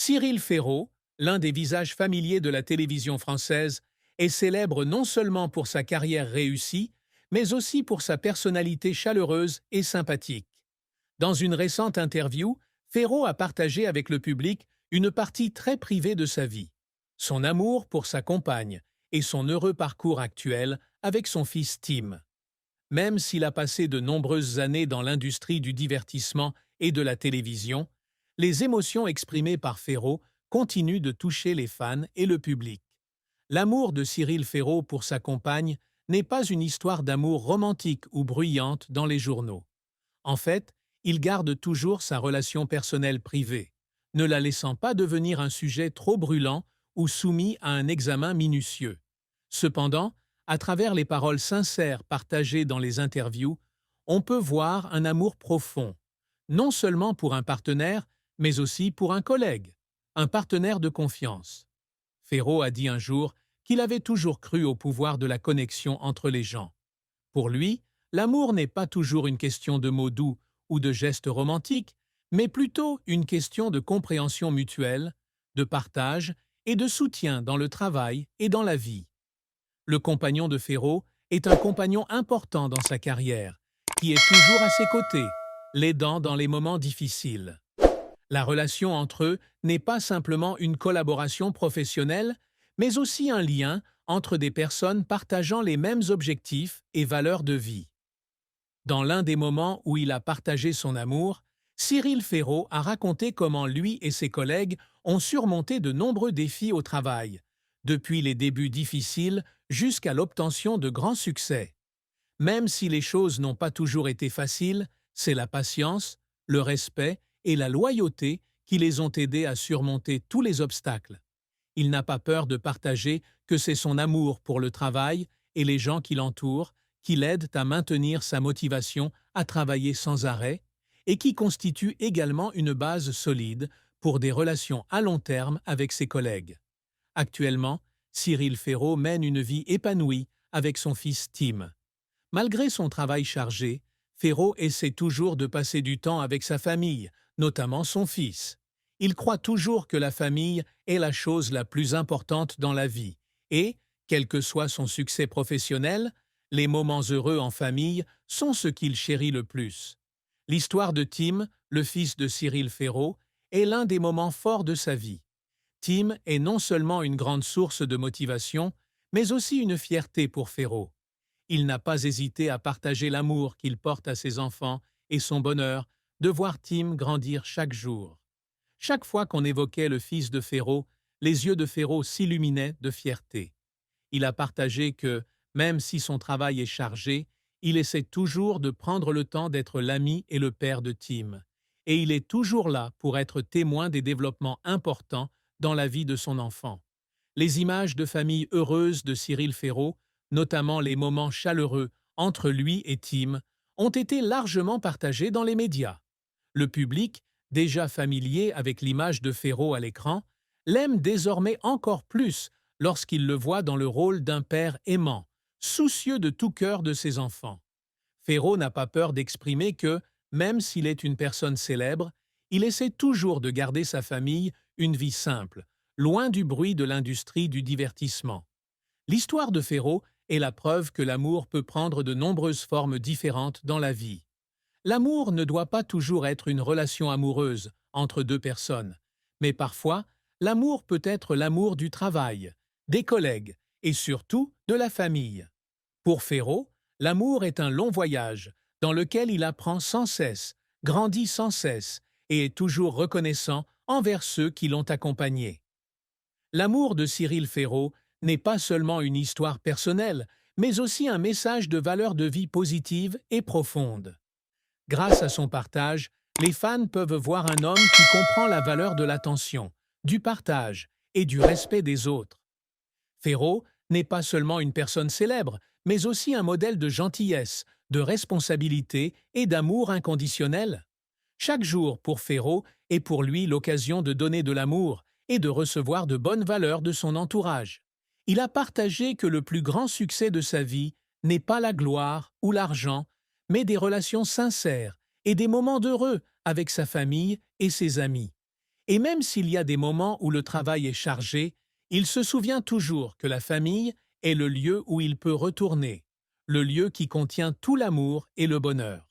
Cyril Ferraud, l'un des visages familiers de la télévision française, est célèbre non seulement pour sa carrière réussie, mais aussi pour sa personnalité chaleureuse et sympathique. Dans une récente interview, Ferraud a partagé avec le public une partie très privée de sa vie, son amour pour sa compagne et son heureux parcours actuel avec son fils Tim. Même s'il a passé de nombreuses années dans l'industrie du divertissement et de la télévision, les émotions exprimées par Ferraud continuent de toucher les fans et le public. L'amour de Cyril Ferraud pour sa compagne n'est pas une histoire d'amour romantique ou bruyante dans les journaux. En fait, il garde toujours sa relation personnelle privée, ne la laissant pas devenir un sujet trop brûlant ou soumis à un examen minutieux. Cependant, à travers les paroles sincères partagées dans les interviews, on peut voir un amour profond, non seulement pour un partenaire, mais aussi pour un collègue, un partenaire de confiance. Ferraud a dit un jour qu'il avait toujours cru au pouvoir de la connexion entre les gens. Pour lui, l'amour n'est pas toujours une question de mots doux ou de gestes romantiques, mais plutôt une question de compréhension mutuelle, de partage et de soutien dans le travail et dans la vie. Le compagnon de Ferraud est un compagnon important dans sa carrière, qui est toujours à ses côtés, l'aidant dans les moments difficiles. La relation entre eux n'est pas simplement une collaboration professionnelle, mais aussi un lien entre des personnes partageant les mêmes objectifs et valeurs de vie. Dans l'un des moments où il a partagé son amour, Cyril Ferraud a raconté comment lui et ses collègues ont surmonté de nombreux défis au travail, depuis les débuts difficiles jusqu'à l'obtention de grands succès. Même si les choses n'ont pas toujours été faciles, c'est la patience, le respect et la loyauté qui les ont aidés à surmonter tous les obstacles. Il n'a pas peur de partager que c'est son amour pour le travail et les gens qui l'entourent qui l'aident à maintenir sa motivation à travailler sans arrêt et qui constitue également une base solide pour des relations à long terme avec ses collègues. Actuellement, Cyril Ferraud mène une vie épanouie avec son fils Tim. Malgré son travail chargé, Ferraud essaie toujours de passer du temps avec sa famille, notamment son fils. Il croit toujours que la famille est la chose la plus importante dans la vie et, quel que soit son succès professionnel, les moments heureux en famille sont ce qu'il chérit le plus. L'histoire de Tim, le fils de Cyril Ferraud, est l'un des moments forts de sa vie. Tim est non seulement une grande source de motivation, mais aussi une fierté pour Ferraud. Il n'a pas hésité à partager l'amour qu'il porte à ses enfants et son bonheur de voir Tim grandir chaque jour. Chaque fois qu'on évoquait le fils de Ferraud, les yeux de Ferraud s'illuminaient de fierté. Il a partagé que, même si son travail est chargé, il essaie toujours de prendre le temps d'être l'ami et le père de Tim. Et il est toujours là pour être témoin des développements importants dans la vie de son enfant. Les images de famille heureuse de Cyril Ferraud, notamment les moments chaleureux entre lui et Tim, ont été largement partagés dans les médias. Le public, déjà familier avec l'image de Ferraud à l'écran, l'aime désormais encore plus lorsqu'il le voit dans le rôle d'un père aimant, soucieux de tout cœur de ses enfants. Ferraud n'a pas peur d'exprimer que, même s'il est une personne célèbre, il essaie toujours de garder sa famille une vie simple, loin du bruit de l'industrie du divertissement. L'histoire de Ferraud est la preuve que l'amour peut prendre de nombreuses formes différentes dans la vie. L'amour ne doit pas toujours être une relation amoureuse entre deux personnes, mais parfois, l'amour peut être l'amour du travail, des collègues et surtout de la famille. Pour Ferraud, l'amour est un long voyage dans lequel il apprend sans cesse, grandit sans cesse et est toujours reconnaissant envers ceux qui l'ont accompagné. L'amour de Cyril Ferraud n'est pas seulement une histoire personnelle, mais aussi un message de valeurs de vie positive et profonde. Grâce à son partage, les fans peuvent voir un homme qui comprend la valeur de l'attention, du partage et du respect des autres. Ferraud n'est pas seulement une personne célèbre, mais aussi un modèle de gentillesse, de responsabilité et d'amour inconditionnel. Chaque jour pour Ferraud est pour lui l'occasion de donner de l'amour et de recevoir de bonnes valeurs de son entourage. Il a partagé que le plus grand succès de sa vie n'est pas la gloire ou l'argent, mais des relations sincères et des moments heureux avec sa famille et ses amis. Et même s'il y a des moments où le travail est chargé, il se souvient toujours que la famille est le lieu où il peut retourner, le lieu qui contient tout l'amour et le bonheur.